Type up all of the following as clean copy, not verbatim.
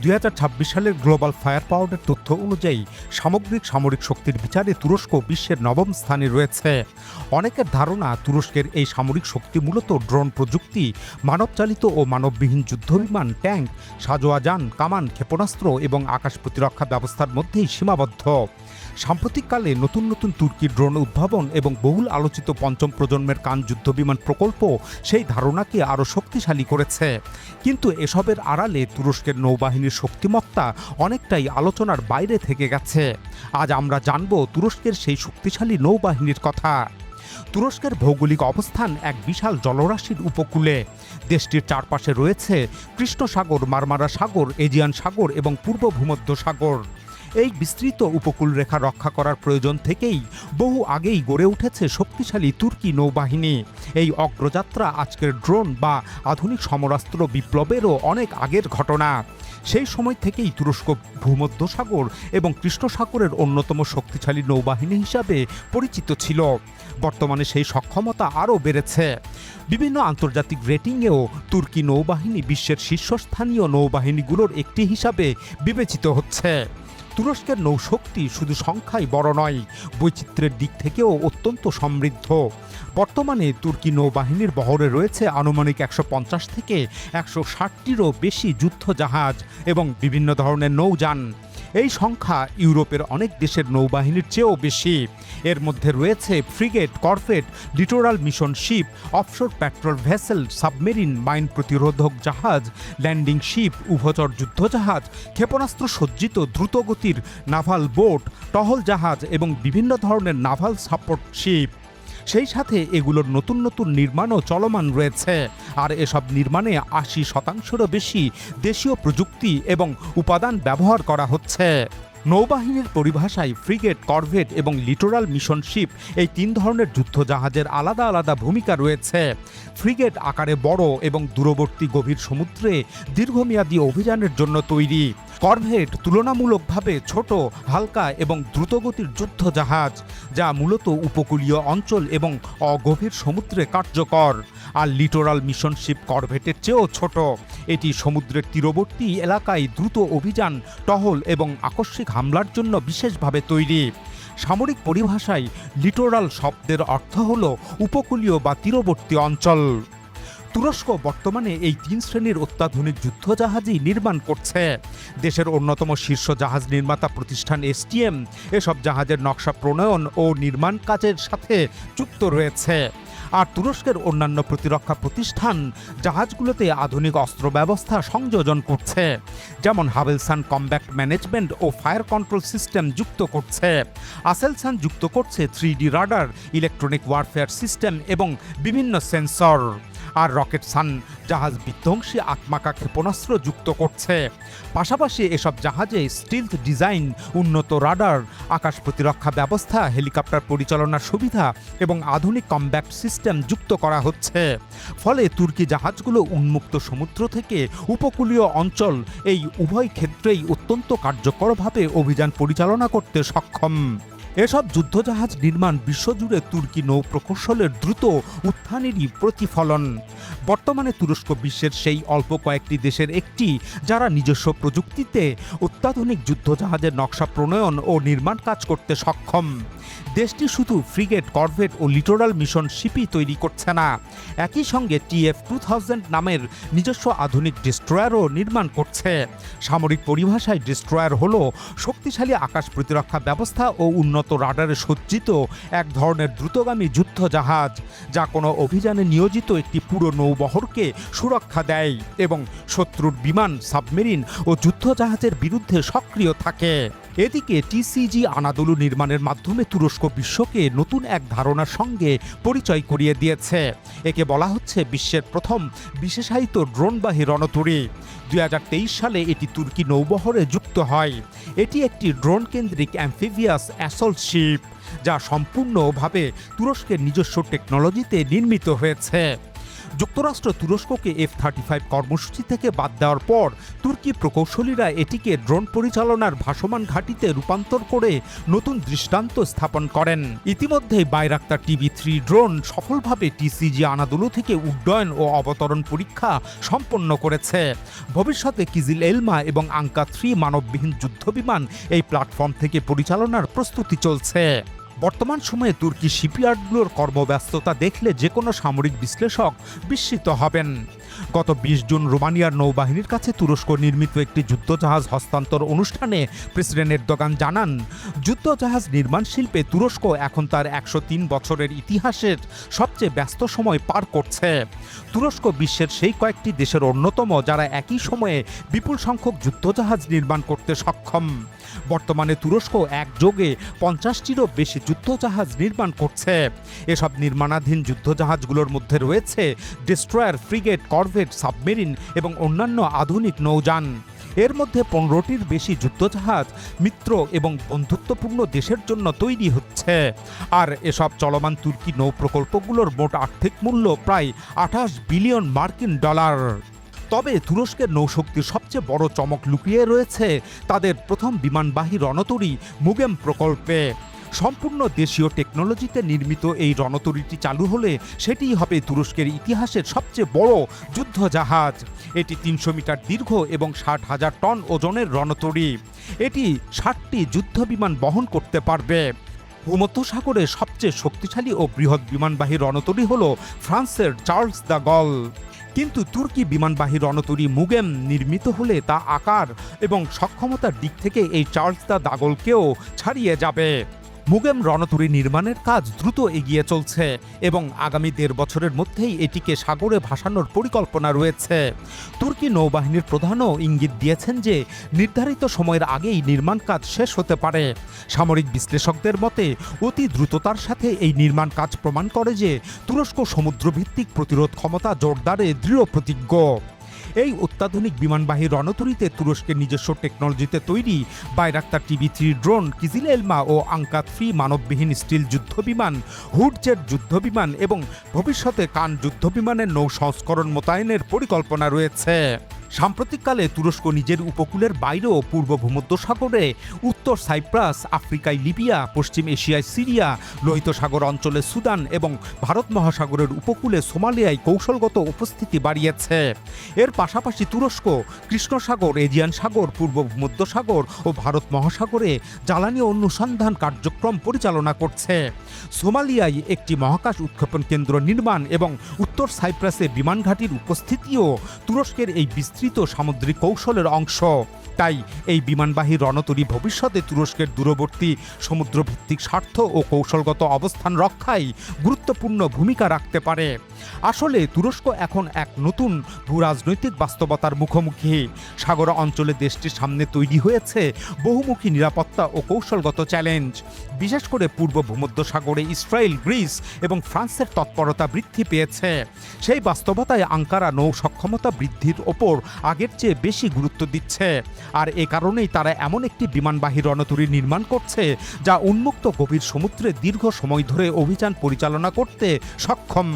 2026 সালের global fire পাওয়ারের তথ্য অনুযায়ী সামগ্রিক সামরিক শক্তির বিচারে তুরস্ক বিশ্বের নবম স্থানে রয়েছে। অনেকের ধারণা তুরস্কের এই সামরিক শক্তি মূলত ড্রোন প্রযুক্তি, মানবচালিত ও মানববিহীন যুদ্ধবিমান, ট্যাঙ্ক, সাঁজোয়া যান, কামান, ক্ষেপণাস্ত্র এবং আকাশ প্রতিরক্ষা ব্যবস্থার মধ্যেই সীমাবদ্ধ। সাম্প্রতিককালে নতুন নতুন তুর্কি ড্রোন উদ্ভাবন এবং বহুল আলোচিত পঞ্চম প্রজন্মের কান যুদ্ধবিমান প্রকল্প সেই ধারণাকে আরও শক্তিশালী করেছে। কিন্তু এসবের আড়ালে তুরস্কের নৌবাহিনীর শক্তিমত্তা অনেকটাই আলোচনার বাইরে থেকে গেছে। আজ আমরা জানব তুরস্কের সেই শক্তিশালী নৌবাহিনীর কথা। তুরস্কের ভৌগোলিক অবস্থান এক বিশাল জলরাশির উপকূলে। দেশটির চারপাশে রয়েছে কৃষ্ণ সাগর, মারমারা সাগর, এজিয়ান সাগর এবং পূর্ব ভূমধ্য সাগর। এই বিস্তৃত উপকূল রেখা রক্ষা করার প্রয়োজন থেকেই বহু আগেই গড়ে উঠেছে শক্তিশালী তুর্কি নৌবাহিনী। এই অগ্রযাত্রা আজকের ড্রোন বা আধুনিক সমরাস্ত্র বিপ্লবেরও অনেক আগের ঘটনা। সেই সময় থেকেই তুরস্ক ভূমধ্যসাগর এবং কৃষ্ণ সাগরের অন্যতম শক্তিশালী নৌবাহিনী হিসাবে পরিচিত ছিল। বর্তমানে সেই সক্ষমতা আরও বেড়েছে। বিভিন্ন আন্তর্জাতিক রেটিংয়েও তুর্কি নৌবাহিনী বিশ্বের শীর্ষস্থানীয় নৌবাহিনীগুলোর একটি হিসাবে বিবেচিত হচ্ছে। তুরস্কের নৌশক্তি শুধু সংখ্যায় বড় নয়, বৈচিত্র্যের দিক থেকেও অত্যন্ত সমৃদ্ধ। বর্তমানে তুর্কি নৌবাহিনীর বহরে রয়েছে আনুমানিক 150 থেকে 160টিরও বেশি যুদ্ধজাহাজ এবং বিভিন্ন ধরনের নৌযান। এই সংখ্যা ইউরোপের অনেক দেশের নৌবাহিনীর চেয়েও বেশি। এর মধ্যে রয়েছে frigate, corvette, littoral mission ship, offshore patrol vessel, submarine, mine প্রতিরোধক জাহাজ, ল্যান্ডিং শিপ, উভচর যুদ্ধজাহাজ, ক্ষেপণাস্ত্র সজ্জিত দ্রুতগতির নাভাল বোট, টহল জাহাজ এবং বিভিন্ন ধরনের নাভাল সাপোর্ট শিপ। সেই সাথে এগুলোর নতুন নতুন নির্মাণও চলমান রয়েছে। আর এসব নির্মাণে 80%-রও বেশি দেশীয় প্রযুক্তি এবং উপাদান ব্যবহার করা হচ্ছে। নৌবাহিনীর পরিভাষায় ফ্রিগেট, করভেট এবং লিটোরাল মিশন শিপ এই তিন ধরনের যুদ্ধজাহাজের আলাদা আলাদা ভূমিকা রয়েছে। ফ্রিগেট আকারে বড় এবং দূরবর্তী গভীর সমুদ্রে দীর্ঘমেয়াদী অভিযানের জন্য তৈরি। করভেট তুলনামূলকভাবে ছোট, হালকা এবং দ্রুতগতির যুদ্ধজাহাজ, যা মূলত উপকূলীয় অঞ্চল এবং অগভীর সমুদ্রে কার্যকর। আর লিটোরাল মিশন শিপ করভেটের চেয়েও ছোট। এটি সমুদ্রের তীরবর্তী এলাকায় দ্রুত অভিযান, টহল এবং আকস্মিক হামলার জন্য বিশেষভাবে তৈরি। সামরিক পরিভাষায় লিটোরাল শব্দের অর্থ হল উপকূলীয় বা তীরবর্তী অঞ্চল। তুরস্ক বর্তমানে এই 3 শ্রেণীর অত্যাধুনিক যুদ্ধজাহাজই নির্মাণ করছে। দেশের অন্যতম শীর্ষ জাহাজ নির্মাতা প্রতিষ্ঠান এসটিএম এসব জাহাজের নকশা প্রণয়ন ও নির্মাণ কাজের সাথে যুক্ত রয়েছে। আর তুরস্কের অন্যান্য প্রতিরক্ষা প্রতিষ্ঠান জাহাজগুলোতে আধুনিক অস্ত্র ব্যবস্থা সংযোজন করছে, যেমন হাভেলসান কমব্যাট ম্যানেজমেন্ট ও ফায়ার কন্ট্রোল সিস্টেম যুক্ত করছে। আসেলসান যুক্ত করছে 3D radar, electronic warfare system এবং বিভিন্ন সেন্সর। আর রকেট সান জাহাজ বিধ্বংসী আত্মাকা ক্ষেপণাস্ত্র যুক্ত করছে। পাশাপাশি এসব জাহাজে স্টিলথ ডিজাইন, উন্নত রাডার, আকাশ প্রতিরক্ষা ব্যবস্থা, হেলিকপ্টার পরিচালনার সুবিধা এবং আধুনিক কমব্যাট সিস্টেম যুক্ত করা হচ্ছে। ফলে তুর্কি জাহাজগুলো উন্মুক্ত সমুদ্র থেকে উপকূলীয় অঞ্চল এই উভয় ক্ষেত্রেই অত্যন্ত কার্যকরভাবে অভিযান পরিচালনা করতে সক্ষম। এসব যুদ্ধজাহাজ নির্মাণ বিশ্বজুড়ে তুর্কি নৌ প্রকৌশলের দ্রুত উত্থানেরই প্রতিফলন। বর্তমানে তুরস্ক বিশ্বের সেই অল্প কয়েকটি দেশের একটি যারা নিজস্ব প্রযুক্তিতে অত্যাধুনিক যুদ্ধজাহাজের নকশা প্রণয়ন ও নির্মাণ কাজ করতে সক্ষম। দেশটি শুধু ফ্রিগেট, করভেট ও লিটোরাল মিশন শিপই তৈরি করছে না, একই সঙ্গে TF-2000 নামের নিজস্ব আধুনিক ডিস্ট্রয়ারও নির্মাণ করছে। সামরিক পরিভাষায় ডিস্ট্রয়ার হল শক্তিশালী আকাশ প্রতিরক্ষা ব্যবস্থা ও উন্নত রাডারে সজ্জিত এক ধরনের দ্রুতগামী যুদ্ধজাহাজ, যা কোনো অভিযানে নিয়োজিত একটি পুরো নৌবহরকে সুরক্ষা দেয় এবং শত্রুর বিমান, সাবমেরিন ও যুদ্ধজাহাজের বিরুদ্ধে সক্রিয় থাকে। এদিকে টিসিজি আনাদোলু নির্মাণের মাধ্যমে তুরস্ক বিশ্বকে নতুন এক ধারণার সঙ্গে পরিচয় করিয়ে দিয়েছে। একে বলা হচ্ছে বিশ্বের প্রথম বিশেষায়িত ড্রোনবাহী রণতরী। 2023 সালে এটি তুর্কি নৌবহরে যুক্ত হয়। এটি একটি ড্রোন কেন্দ্রিক অ্যাম্ফিবিয়াস অ্যাসল্ট শিপ, যা সম্পূর্ণভাবে তুরস্কের নিজস্ব টেকনোলজিতে নির্মিত হয়েছে। যুক্তরাষ্ট্র তুরস্ককে F-35 কর্মসূচি থেকে বাদ দেওয়ার পর তুর্কি প্রকৌশলীরা এটিকে ড্রোন পরিচালনার ভাসমান ঘাঁটিতে রূপান্তর করে নতুন দৃষ্টান্ত স্থাপন করেন। ইতিমধ্যেই বাইরাক্তার TB3 ড্রোন সফলভাবে TCG আনাদোলু থেকে উড্ডয়ন ও অবতরণ পরীক্ষা সম্পন্ন করেছে। ভবিষ্যতে কিজিল এলমা এবং আঙ্কা 3 মানববিহীন যুদ্ধবিমান এই প্ল্যাটফর্ম থেকে পরিচালনার প্রস্তুতি চলছে। বর্তমান সময়ে তুর্কি শিপইয়ার্ডগুলোর কর্মব্যস্ততা দেখলে যে কোনো সামরিক বিশ্লেষক বিস্মিত হবেন। গত 20 জুন রোমানিয়ার নৌবাহিনীর কাছে তুরস্ক নির্মিত একটি যুদ্ধজাহাজ হস্তান্তর অনুষ্ঠানে প্রেসিডেন্ট এরদোগান জানান, যুদ্ধজাহাজ নির্মাণ শিল্পে তুরস্ক এখন তার 103 বছরের ইতিহাসের সবচেয়ে ব্যস্ত সময় পার করছে। তুরস্ক বিশ্বের সেই কয়েকটি দেশের অন্যতম যারা একই সময়ে বিপুল সংখ্যক যুদ্ধজাহাজ নির্মাণ করতে সক্ষম। বর্তমানে তুরস্ক একযোগে 50টিরও বেশি যুদ্ধজাহাজ নির্মাণ করছে। এসব নির্মাণাধীন যুদ্ধজাহাজগুলোর মধ্যে রয়েছে ডেস্ট্রয়ার, ফ্রিগেট, করভেট, সাবমেরিন এবং অন্যান্য আধুনিক নৌযান। এর মধ্যে 15টির বেশি যুদ্ধজাহাজ মিত্র এবং বন্ধুত্বপূর্ণ দেশের জন্য তৈরি হচ্ছে। আর এসব চলমান তুর্কি নৌ প্রকল্পগুলোর মোট আর্থিক মূল্য প্রায় 28 বিলিয়ন মার্কিন ডলার। তবে তুরস্কের নৌশক্তির সবচেয়ে বড় চমক লুকিয়ে রয়েছে তাদের প্রথম বিমানবাহী রণতরী মুগেম প্রকল্পে। সম্পূর্ণ দেশীয় টেকনোলজিতে নির্মিত এই রণতরীটি চালু হলে সেটিই হবে তুরস্কের ইতিহাসের সবচেয়ে বড় যুদ্ধজাহাজ। এটি 300 মিটার দীর্ঘ এবং 60,000 টন ওজনের রণতরী। এটি 60টি যুদ্ধবিমান বহন করতে পারবে। ভূমধ্যসাগরের সবচেয়ে শক্তিশালী ও বৃহৎ বিমানবাহী রণতরী হল ফ্রান্সের চার্লস দ্য গল। কিন্তু তুর্কি বিমানবাহী রণতরী মুগেম নির্মিত হলে তা আকার এবং সক্ষমতার দিক থেকে এই চার্লস দ্য দাগলকেও ছাড়িয়ে যাবে। মুগেম রণতরী নির্মাণের কাজ দ্রুত এগিয়ে চলছে এবং আগামী 1.5 বছরের মধ্যেই এটিকে সাগরে ভাসানোর পরিকল্পনা রয়েছে। তুর্কি নৌবাহিনীর প্রধানও ইঙ্গিত দিয়েছেন যে নির্ধারিত সময়ের আগেই নির্মাণ কাজ শেষ হতে পারে। সামরিক বিশ্লেষকদের মতে অতি দ্রুততার সাথে এই নির্মাণ কাজ প্রমাণ করে যে তুরস্ক সমুদ্রভিত্তিক প্রতিরোধ ক্ষমতা জোরদারে দৃঢ় প্রতিজ্ঞ। এই অত্যাধুনিক বিমানবাহী রণতরীতে তুরস্কের নিজস্ব টেকনোলজিতে তৈরি বাইরাক্তার TB3 ড্রোন, কিজিল এলমা ও আঙ্কা 3 মানববিহীন স্টিল যুদ্ধবিমান, হুডজেট যুদ্ধবিমান এবং ভবিষ্যতে কান যুদ্ধবিমানের নৌ সংস্করণ মোতায়েনের পরিকল্পনা রয়েছে। সাম্প্রতিককালে তুরস্ক নিজের উপকূলের বাইরেও পূর্ব ভূমধ্যসাগরে, উত্তর সাইপ্রাস, আফ্রিকায় লিবিয়া, পশ্চিম এশিয়ায় সিরিয়া, লোহিত সাগর অঞ্চলে সুদান এবং ভারত মহাসাগরের উপকূলে সোমালিয়ায় কৌশলগত উপস্থিতি বাড়িয়েছে। এর পাশাপাশি তুরস্ক কৃষ্ণ সাগর, এজিয়ান সাগর, পূর্ব ভূমধ্যসাগর ও ভারত মহাসাগরে জ্বালানি অনুসন্ধান কার্যক্রম পরিচালনা করছে। সোমালিয়ায় একটি মহাকাশ উৎক্ষেপণ কেন্দ্র নির্মাণ এবং উত্তর সাইপ্রাসে বিমান ঘাঁটির উপস্থিতিও তুরস্কের এই বিস্তৃত সামুদ্রিক কৌশলের অংশ। তাই এই বিমানবাহী রণতরী ভবিষ্যতে তুরস্কের দূরবর্তী সমুদ্রভিত্তিক স্বার্থ ও কৌশলগত অবস্থান রক্ষায় গুরুত্বপূর্ণ ভূমিকা রাখতে পারে। আসলে তুরস্ক এখন এক নতুন ভূরাজনৈতিক বাস্তবতার মুখোমুখি। সাগর অঞ্চলে দেশটির সামনে তৈরি হয়েছে বহুমুখী নিরাপত্তা ও কৌশলগত চ্যালেঞ্জ। বিশেষ করে পূর্ব ভূমধ্যসাগরে ইসরায়েল, গ্রিস এবং ফ্রান্সের তৎপরতা বৃদ্ধি পেয়েছে। সেই বাস্তবতায় আঙ্কারা নৌ সক্ষমতা বৃদ্ধির ওপর আগের চেয়ে বেশি গুরুত্ব দিচ্ছে। আর এ কারণেই তারা এমন একটি বিমানবাহী রণতরী নির্মাণ করছে যা উন্মুক্ত গভীর সমুদ্রে দীর্ঘ সময় ধরে অভিযান পরিচালনা করতে সক্ষম।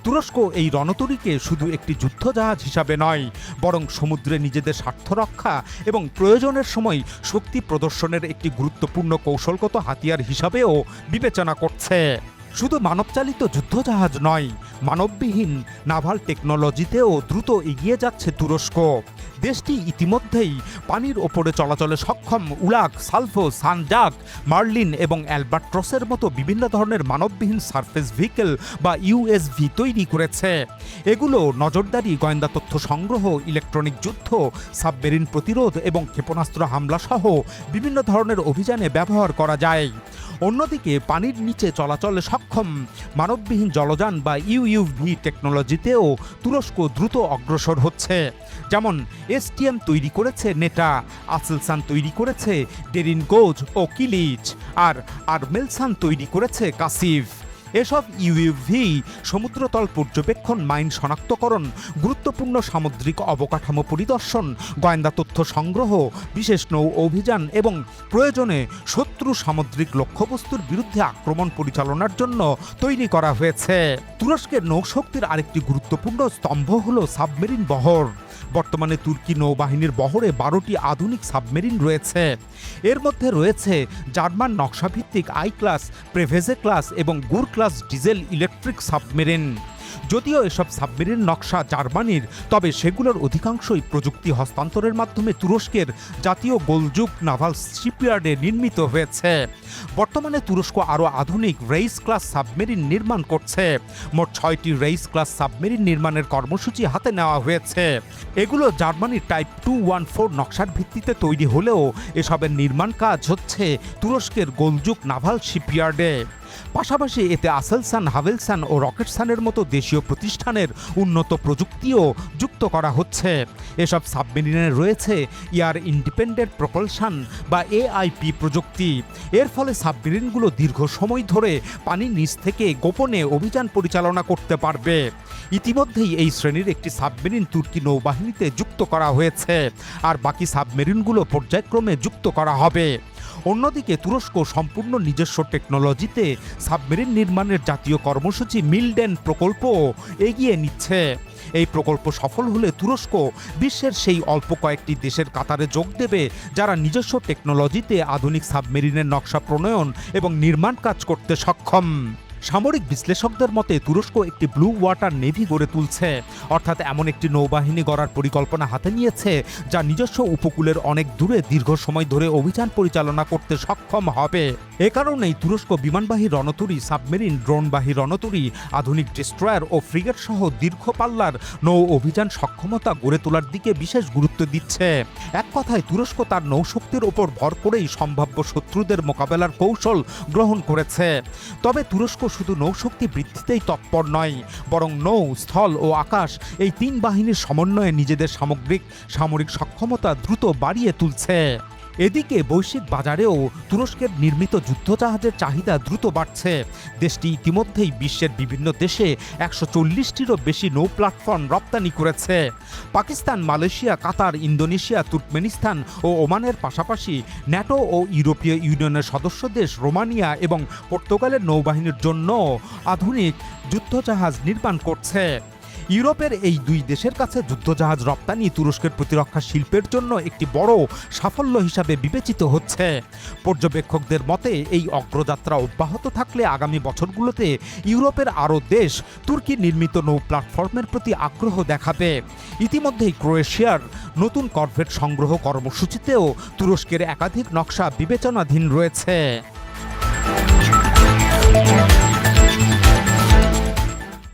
তুরস্ক এই রণতরীকে শুধু একটি যুদ্ধজাহাজ হিসাবে নয়, বরং সমুদ্রে নিজেদের স্বার্থ রক্ষা এবং প্রয়োজনের সময় শক্তি প্রদর্শনের একটি গুরুত্বপূর্ণ কৌশলগত হাতিয়ার হিসাবেও বিবেচনা করছে। শুধু মানবচালিত যুদ্ধজাহাজ নয়, মানববিহীন নাভাল টেকনোলজিতেও দ্রুত এগিয়ে যাচ্ছে তুরস্ক। দেশটি ইতিমধ্যেই পানির ওপরে চলাচলে সক্ষম উলাক, সালফো, সানডাক, মার্লিন এবং অ্যালবাট্রসের মতো বিভিন্ন ধরনের মানববিহীন সারফেস ভেহিকেল বা USV তৈরি করেছে। এগুলো নজরদারি, গোয়েন্দা তথ্য সংগ্রহ, ইলেকট্রনিক যুদ্ধ, সাবমেরিন প্রতিরোধ এবং ক্ষেপণাস্ত্র হামলা সহ বিভিন্ন ধরনের অভিযানে ব্যবহার করা যায়। অন্যদিকে পানির নিচে চলাচলে সক্ষম মানববিহীন জলযান বা UUV টেকনোলজিতেও তুরস্ক দ্রুত অগ্রসর হচ্ছে। যেমন STM তৈরি করেছে নেটা, আসেলসান তৈরি করেছে ডেরিন গোজ ও কিলিচ, আর আরমেলসান তৈরি করেছে কাসিফ। এসব ইউএভি সমুদ্রতল পর্যবেক্ষণ, মাইন শনাক্তকরণ, গুরুত্বপূর্ণ সামুদ্রিক অবকাঠামো পরিদর্শন, গোয়েন্দা তথ্য সংগ্রহ, বিশেষ নৌ অভিযান এবং প্রয়োজনে শত্রু সামুদ্রিক লক্ষ্যবস্তুর বিরুদ্ধে আক্রমণ পরিচালনার জন্য তৈরি করা হয়েছে। তুরস্কের নৌশক্তির আরেকটি গুরুত্বপূর্ণ স্তম্ভ হল সাবমেরিন বহর। বর্তমানে তুর্কি নৌবাহিনীর বহরে 12টি আধুনিক সাবমেরিন রয়েছে। এর মধ্যে রয়েছে জার্মান নকশাভিত্তিক আই ক্লাস, প্রেভেজে ক্লাস এবং গুর ক্লাস ডিজেল ইলেকট্রিক সাবমেরিন। যদিও এসব সাবমেরিন নকশা জার্মানির, তবে সেগুলোর অধিকাংশই প্রযুক্তি হস্তান্তরের মাধ্যমে তুরস্কের জাতীয় গোলযুগ নাভাল শিপইয়ার্ডে নির্মিত হয়েছে। বর্তমানে তুরস্ক আরও আধুনিক রেইস ক্লাস সাবমেরিন নির্মাণ করছে। মোট 6টি রেইস ক্লাস সাবমেরিন নির্মাণের কর্মসূচি হাতে নেওয়া হয়েছে। এগুলো জার্মানির টাইপ 214 নকশার ভিত্তিতে তৈরি হলেও এসবের নির্মাণ কাজ হচ্ছে তুরস্কের গোলযুগ নাভাল শিপইয়ার্ডে। পাশাপাশি এতে আসেলসান, হাভেলসান ও রকেটসানের মতো দেশীয় প্রতিষ্ঠানের উন্নত প্রযুক্তিও যুক্ত করা হচ্ছে। এসব সাবমেরিনে রয়েছে এয়ার ইন্ডিপেন্ডেন্ট প্রপালশন বা এআইপি প্রযুক্তি। এর ফলে সাবমেরিনগুলো দীর্ঘ সময় ধরে পানির নিচ থেকে গোপনে অভিযান পরিচালনা করতে পারবে। ইতিমধ্যেই এই শ্রেণীর একটি সাবমেরিন তুর্কি নৌবাহিনীতে যুক্ত করা হয়েছে, আর বাকি সাবমেরিনগুলো পর্যায়ক্রমে যুক্ত করা হবে। অন্যদিকে তুরস্ক সম্পূর্ণ নিজস্ব টেকনোলজিতে সাবমেরিন নির্মাণের জাতীয় কর্মসূচি মিলডেন প্রকল্প এগিয়ে নিচ্ছে। এই প্রকল্প সফল হলে তুরস্ক বিশ্বের সেই অল্প কয়েকটি দেশের কাতারে যোগ দেবে যারা নিজস্ব টেকনোলজিতে আধুনিক সাবমেরিনের নকশা প্রণয়ন এবং নির্মাণ কাজ করতে সক্ষম। সামরিক বিশ্লেষকদের মতে তুরস্ক একটি ব্লু ওয়াটার নেভি গড়ে তুলছে, অর্থাৎ এমন একটি নৌবাহিনী গড়ার পরিকল্পনা হাতে নিয়েছে যা নিজস্ব উপকূলের অনেক দূরে দীর্ঘ সময় ধরে অভিযান পরিচালনা করতে সক্ষম হবে। এ কারণেই তুরস্ক বিমানবাহী রণতরী, সাবমেরিন, ড্রোনবাহী রণতরী, আধুনিক ডিস্ট্রয়ার ও ফ্রিগেট সহ দীর্ঘ পাল্লার নৌ অভিযান সক্ষমতা গড়ে তোলার দিকে বিশেষ গুরুত্ব দিচ্ছে। এক কথায় তুরস্ক তার নৌশক্তির ওপর ভর করেই সম্ভাব্য শত্রুদের মোকাবেলার কৌশল গ্রহণ করেছে। তবে তুরস্ক শুধু নৌশক্তি বৃদ্ধিতেই তৎপর নয়, বরং নৌ, স্থল ও আকাশ এই 3 বাহিনীর সমন্বয়ে নিজেদের সামরিক সক্ষমতা দ্রুত বাড়িয়ে তুলছে। এদিকে বৈশ্বিক বাজারেও তুরস্কের নির্মিত যুদ্ধজাহাজের চাহিদা দ্রুত বাড়ছে। দেশটি ইতিমধ্যেই বিশ্বের বিভিন্ন দেশে 140টিরও বেশি নৌ প্ল্যাটফর্ম রপ্তানি করেছে। পাকিস্তান, মালয়েশিয়া, কাতার, ইন্দোনেশিয়া, তুর্কমেনিস্তান ও ওমানের পাশাপাশি ন্যাটো ও ইউরোপীয় ইউনিয়নের সদস্য দেশ রোমানিয়া এবং পর্তুগালের নৌবাহিনীর জন্য আধুনিক যুদ্ধজাহাজ নির্মাণ করছে। ইউরোপের এই 2 দেশের কাছে যুদ্ধজাহাজ রপ্তানি তুরস্কের প্রতিরক্ষা শিল্পের জন্য একটি বড় সাফল্য হিসাবে বিবেচিত হচ্ছে। পর্যবেক্ষকদের মতে এই অগ্রযাত্রা অব্যাহত থাকলে আগামী বছরগুলোতে ইউরোপের আরও দেশ তুর্কি নির্মিত নৌ প্ল্যাটফর্মের প্রতি আগ্রহ দেখাবে। ইতিমধ্যেই ক্রোয়েশিয়ার নতুন করভেট সংগ্রহ কর্মসূচিতেও তুরস্কের একাধিক নকশা বিবেচনাধীন রয়েছে।